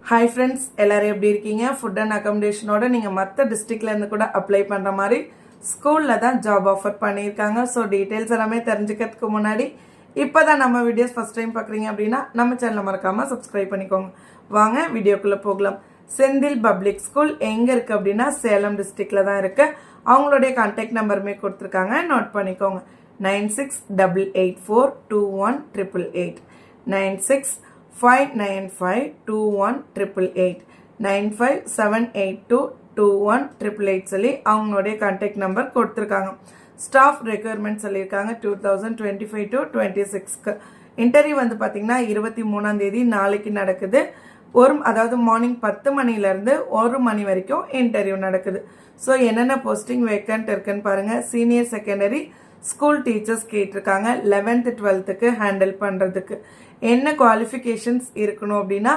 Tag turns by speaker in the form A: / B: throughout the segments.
A: Hi friends, எல்லாரும் எப்படி இருக்கீங்க? Food and accommodation ஓட நீங்க மத்த டிஸ்ட்ரிக்ட்ல இருந்து கூட அப்ளை பண்ற மாதிரி ஸ்கூல்ல தான் ஜாப் ஆஃபர் பண்ணிருக்காங்க. சோ டீடைல்ஸ் எல்லாமே தெரிஞ்சுக்கிறதுக்கு முன்னாடி இப்பதான் நம்ம வீடியோஸ் ஃபர்ஸ்ட் டைம் பார்க்கறீங்க அப்படினா நம்ம சேனலை மறக்காம Subscribe பண்ணிக்கோங்க. வாங்க வீடியோக்குள்ள போகலாம். செந்தில் பப்ளிக் ஸ்கூல் எங்க இருக்கு அப்படினா சேலம் டிஸ்ட்ரிக்ட்ல தான் இருக்கு. அவங்களுடைய கான்டாக்ட் நம்பருமே கொடுத்திருக்காங்க. நோட் பண்ணிக்கோங்க. 9688421888 9659521888 9578221888 சொல்லி அவங்களுடைய கான்டாக்ட் நம்பர் கொடுத்திருக்காங்க. ஸ்டாஃப் ரெக்யர்மெண்ட் சொல்லியிருக்காங்க 2025 to 26க்கு. இன்டர்வியூ வந்து பார்த்தீங்கன்னா 23ஆம் தேதி நாளைக்கு நடக்குது. அதாவது மார்னிங் 10 மணிலேருந்து 1 மணி வரைக்கும் இன்டர்வியூ நடக்குது. ஸோ என்னென்ன போஸ்டிங் வேக்கன்ட் இருக்குன்னு பாருங்க. சீனியர் செகண்டரி ஸ்கூல் டீச்சர்ஸ் கேட்டிருக்காங்க. 11th 12க்கு ஹேண்டில் பண்ணுறதுக்கு என்ன குவாலிஃபிகேஷன்ஸ் இருக்கணும் அப்படின்னா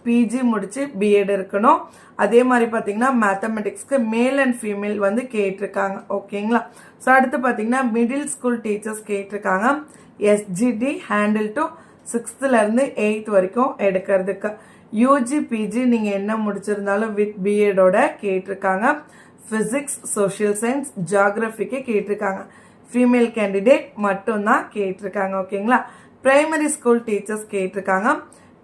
A: பிஜி முடிச்சு பிஎட் இருக்கணும். அதே மாதிரி பார்த்தீங்கன்னா மேத்தமெட்டிக்ஸ்க்கு மேல் அண்ட் ஃபீமேல் வந்து கேட்டிருக்காங்க. ஓகேங்களா? ஸோ அடுத்து பார்த்தீங்கன்னா மிடில் ஸ்கூல் டீச்சர்ஸ் கேட்டிருக்காங்க. எஸ்ஜிடி ஹேண்டில் டு 6th-லேருந்து 8th வரைக்கும் எடுக்கிறதுக்கு. யூஜி பிஜி நீங்கள் என்ன முடிச்சிருந்தாலும் வித் பிஎடோட கேட்டிருக்காங்க. ஃபிசிக்ஸ், சோஷியல் சயின்ஸ், ஜியாகிரபிக்கு கேட்டிருக்காங்க. ஃபீமேல் கேண்டிடேட் மட்டும்தான் கேட்டிருக்காங்க. ஓகேங்களா? பிரைமரி ஸ்கூல் டீச்சர்ஸ் கேட்டிருக்காங்க.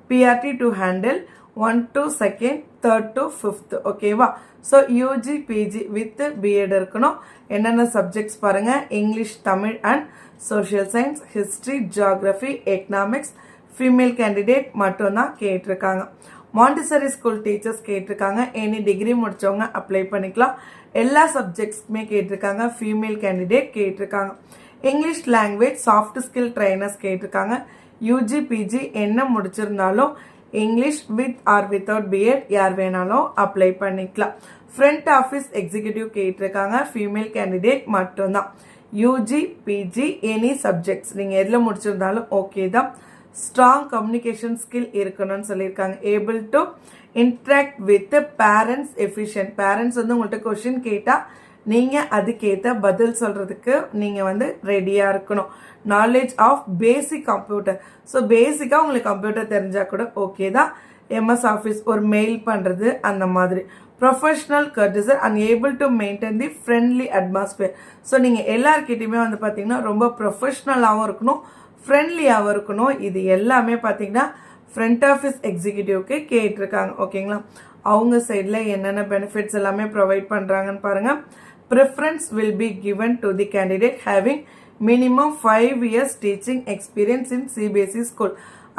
A: PRT to handle 1 to 2nd, 3rd to 5th. ஓகேவா? So UG PG with BEd இருக்கணும். என்னென்ன சப்ஜெக்ட்ஸ் பாருங்க. English, Tamil and social science, history, geography, economics. Female candidate மட்டும்தான் கேட்டிருக்காங்க. மாண்டிசரி ஸ்கூல் டீச்சர்ஸ் கேட்டிருக்காங்க. எனி டிகிரி முடிச்சவங்க apply பண்ணிக்கலாம். எல்லா சப்ஜெக்ட்ஸ்க்குமே கேட்டிருக்காங்க. ஃபீமேல் கேண்டிடேட் கேட்டிருக்காங்க. English language soft skill trainers கேட்டிருக்காங்க. யூஜி பிஜி என்ன முடிச்சிருந்தாலும் English with or without BEd யார் வேணாலும் அப்ளை பண்ணிக்கலாம். ஃப்ரண்ட் ஆஃபீஸ் எக்ஸிக்யூட்டிவ் கேட்டிருக்காங்க. ஃபீமேல் கேண்டிடேட் மட்டும்தான். யூஜி பிஜி எனி சப்ஜெக்ட்ஸ் நீங்கள் எதில் முடிச்சிருந்தாலும் ஓகே தான். ஸ்ட்ராங் கம்யூனிகேஷன் ஸ்கில் இருக்கணும்னு சொல்லியிருக்காங்க. Able to interact with parents efficient. Parents வந்து உங்கள்கிட்ட கொஸ்டின் கேட்டால் நீங்கள் அதுக்கேற்ற பதில் சொல்கிறதுக்கு நீங்கள் வந்து ரெடியாக இருக்கணும். Knowledge of basic computer. So பேசிக்காக உங்களுக்கு கம்ப்யூட்டர் தெரிஞ்சால் கூட ஓகே தான். எம்எஸ் ஆஃபீஸ் ஒரு மெயில் பண்ணுறது அந்த மாதிரி. Professional courteous and able to maintain the friendly atmosphere. So நீங்கள் எல்லார்கிட்டையுமே வந்து பார்த்தீங்கன்னா ரொம்ப ப்ரொஃபஷ்னலாகவும் இருக்கணும், ஃப்ரெண்ட்லியாகவும் இருக்கணும். இது எல்லாமே பார்த்தீங்கன்னா ஃப்ரண்ட் ஆஃபீஸ் எக்ஸிக்யூட்டிவ்க்கு கேட்டிருக்காங்க. ஓகேங்களா? அவங்க சைடில் என்னென்ன பெனிஃபிட்ஸ் எல்லாமே ப்ரொவைட் பண்ணுறாங்கன்னு பாருங்கள். Preference will be given to the candidate having minimum 5 years teaching experience in CBSE school.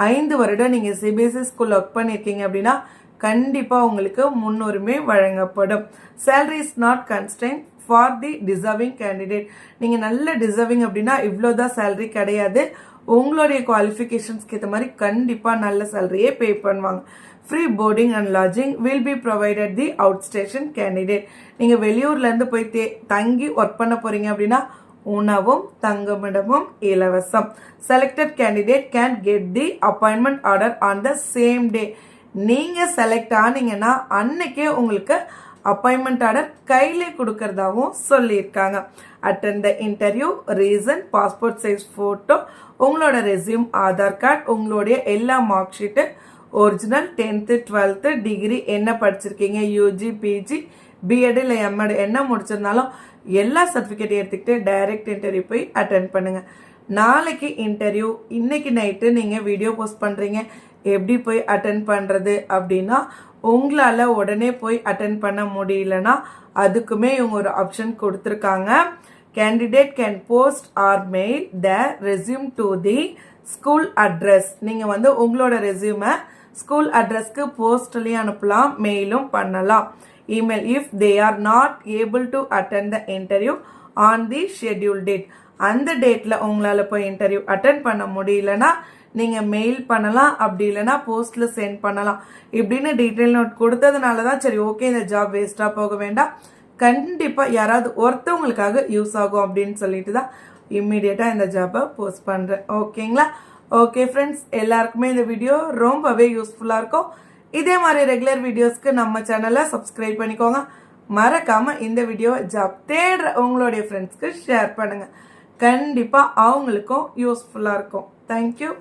A: 5 வருடம் நீங்கள் சிபிஎஸ்இ ஸ்கூல் ஒர்க் பண்ணியிருக்கீங்க அப்படின்னா கண்டிப்பாக உங்களுக்கு முன்னுரிமை வழங்கப்படும். Salary is not constraint for the deserving candidate. நீங்கள் நல்ல டிசர்விங் அப்படின்னா இவ்வளோதான் சேலரி கிடையாது. உங்களுடைய குவாலிஃபிகேஷன்ஸ்க்கு ஏற்ற மாதிரி கண்டிப்பாக நல்ல சேலரியே பே பண்ணுவாங்க. Free boarding and lodging will be provided the out station candidate. நீங்கள் வெளியூர்லேருந்து போய் தங்கி ஒர்க் பண்ண போகிறீங்க அப்படின்னா உணவும் தங்குமிடமும் இலவசம். Selected candidate can get the appointment order on the same day. நீங்கள் செலக்ட் ஆனீங்கன்னா அன்னைக்கே உங்களுக்கு அப்பாயின்மெண்ட் ஆர்டர் கையிலே கொடுக்கறதாவும் சொல்லியிருக்காங்க. Attend the interview, reason, passport size photo, உங்களோட ரெஸ்யூம், ஆதார் கார்டு, உங்களுடைய எல்லா mark sheet, original 10th 12th degree என்ன படிச்சிருக்கீங்க, யூஜி பிஜி பிஎட் இல்லை எம்எட் என்ன முடிச்சிருந்தாலும் எல்லா சர்டிஃபிகேட் எடுத்துக்கிட்டு டைரக்ட் இன்டர்வியூ போய் அட்டென்ட் பண்ணுங்க. நாளைக்கு இன்டர்வியூ, இன்னைக்கு நைட்டு நீங்கள் வீடியோ போஸ்ட் பண்ணுறீங்க. எப்படி போய் அட்டென்ட் பண்ணுறது அப்படின்னா உங்களால் உடனே போய் அட்டென்ட் பண்ண முடியலன்னா அதுக்குமே இவங்க ஒரு ஆப்ஷன் கொடுத்துருக்காங்க. Candidate can post or mail the resume to the school address. நீங்கள் வந்து உங்களோட ரெஸ்யூமை ஸ்கூல் அட்ரஸ்க்கு போஸ்ட்லேயும் அனுப்பலாம், மெயிலும் பண்ணலாம். Email if they are not able to attend the interview on the schedule date. அந்த டேட்டில் உங்களால் போய் இன்டர்வியூ அட்டென்ட் பண்ண முடியலன்னா நீங்கள் மெயில் பண்ணலாம், அப்படி இல்லைன்னா போஸ்ட்டில் சென்ட் பண்ணலாம். இப்படின்னு டீட்டெயில் நோட் கொடுத்ததுனால தான் சரி ஓகே இந்த ஜாப் வேஸ்ட்டாக போக வேண்டாம், கண்டிப்பாக யாராவது ஒருத்தவங்களுக்காக யூஸ் ஆகும் அப்படின்னு சொல்லிட்டு தான் இம்மிடியட்டாக இந்த ஜாப்பை போஸ்ட் பண்ணுறேன். ஓகேங்களா? ஓகே ஃப்ரெண்ட்ஸ், எல்லாருக்குமே இந்த வீடியோ ரொம்பவே யூஸ்ஃபுல்லாக இருக்கும். இதே மாதிரி ரெகுலர் வீடியோஸ்க்கு நம்ம சேனலை சப்ஸ்கிரைப் பண்ணிக்கோங்க. மறக்காமல் இந்த வீடியோ ஜாப் தேடுற உங்களுடைய ஃப்ரெண்ட்ஸ்க்கு ஷேர் பண்ணுங்கள். கண்டிப்பாக அவங்களுக்கும் யூஸ்ஃபுல்லாக இருக்கும். தேங்க்யூ.